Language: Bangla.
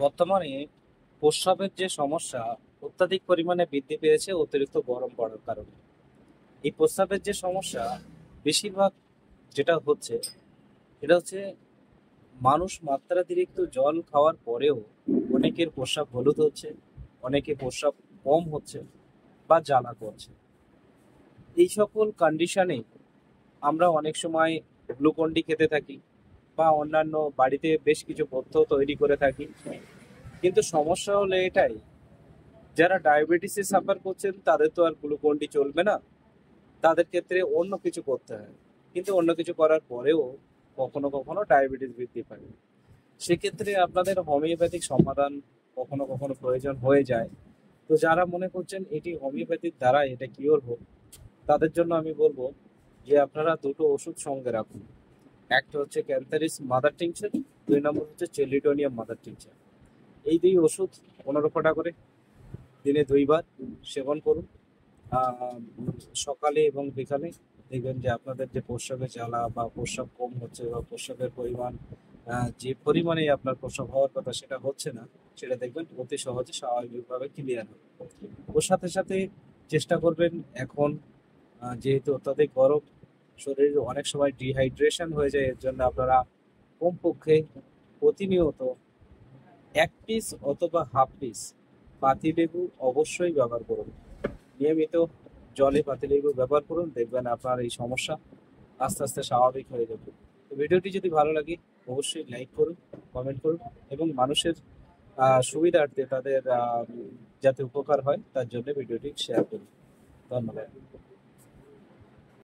বর্তমানে প্রস্রাবের যে সমস্যা অত্যাধিক পরিমাণে বৃদ্ধি পেয়েছে অতিরিক্ত গরম পড়ার কারণে। এই প্রস্রাবের যে সমস্যা বেশিরভাগ যেটা হচ্ছে এটা হচ্ছে মানুষ মাত্রাতিরিক্ত জল খাওয়ার পরেও অনেকের প্রস্রাব হলুদ হচ্ছে, অনেকে প্রস্রাব কম হচ্ছে বা জ্বালা করছে। এই সকল কন্ডিশনে আমরা অনেক সময় গ্লুকন ডি খেতে থাকি বা অন্যান্য বাড়িতে বেশ কিছু পথ্য তৈরি করে থাকি। কিন্তু সমস্যা হলো এটাই, যারা ডায়াবেটিসে সাফার করছেন তাদের তো আর গ্লুকন ডি চলবে না, তাদের ক্ষেত্রে অন্য কিছু করতে হয়। কিন্তু অন্য কিছু করার পরেও কখনো কখনো ডায়াবেটিস বৃদ্ধি পায়। সেক্ষেত্রে আপনাদের হোমিওপ্যাথিক সমাধান কখনো কখনো প্রয়োজন হয়ে যায়। তো যারা মনে করছেন এটি হোমিওপ্যাথির দ্বারা এটা কিওর হোক, তাদের জন্য আমি বলবো যে আপনারা দুটো ওষুধ সঙ্গে রাখুন। একটা হচ্ছে ক্যান্থারিস মাদার টিংচার, 2 নম্বর হচ্ছে চেলিডোনিয়াম মাদার টিংচার। এই দুই ওষুধ 15 ফোঁটা করে দিনে 2 বার সেবন করুন। আহ, সকালে এবং বিকালে দেখবেন যে আপনাদের যে প্রস্রাবের জ্বালা বা প্রস্রাব কম হচ্ছে বা প্রস্রাবের পরিমাণ যে পরিমাণে আপনার প্রস্রাব হওয়ার কথা সেটা হচ্ছে না, সেটা দেখবেন অতি সহজে স্বাভাবিকভাবে ক্লিয়ার হবে। ওর সাথে সাথে চেষ্টা করবেন এখন, যেহেতু অত্যাধিক গরম, শরীরে অনেক সময় ডিহাইড্রেশন হয়ে যায়, এর জন্য আপনারা কমপক্ষে প্রতিনিয়ত 1 পিস অথবা হাফ পিস পাতিলেবু অবশ্যই ব্যবহার করুন। নিয়মিত জলে পাতিলেবু ব্যবহার করুন, দেখবেন আপনার এই সমস্যা আস্তে আস্তে স্বাভাবিক হয়ে যাবে। তো ভিডিওটি যদি ভালো লাগে অবশ্যই লাইক করুন, কমেন্ট করুন এবং মানুষের সুবিধার্থে তাদের যাতে উপকার হয় তার জন্য ভিডিওটি শেয়ার করুন। ধন্যবাদ।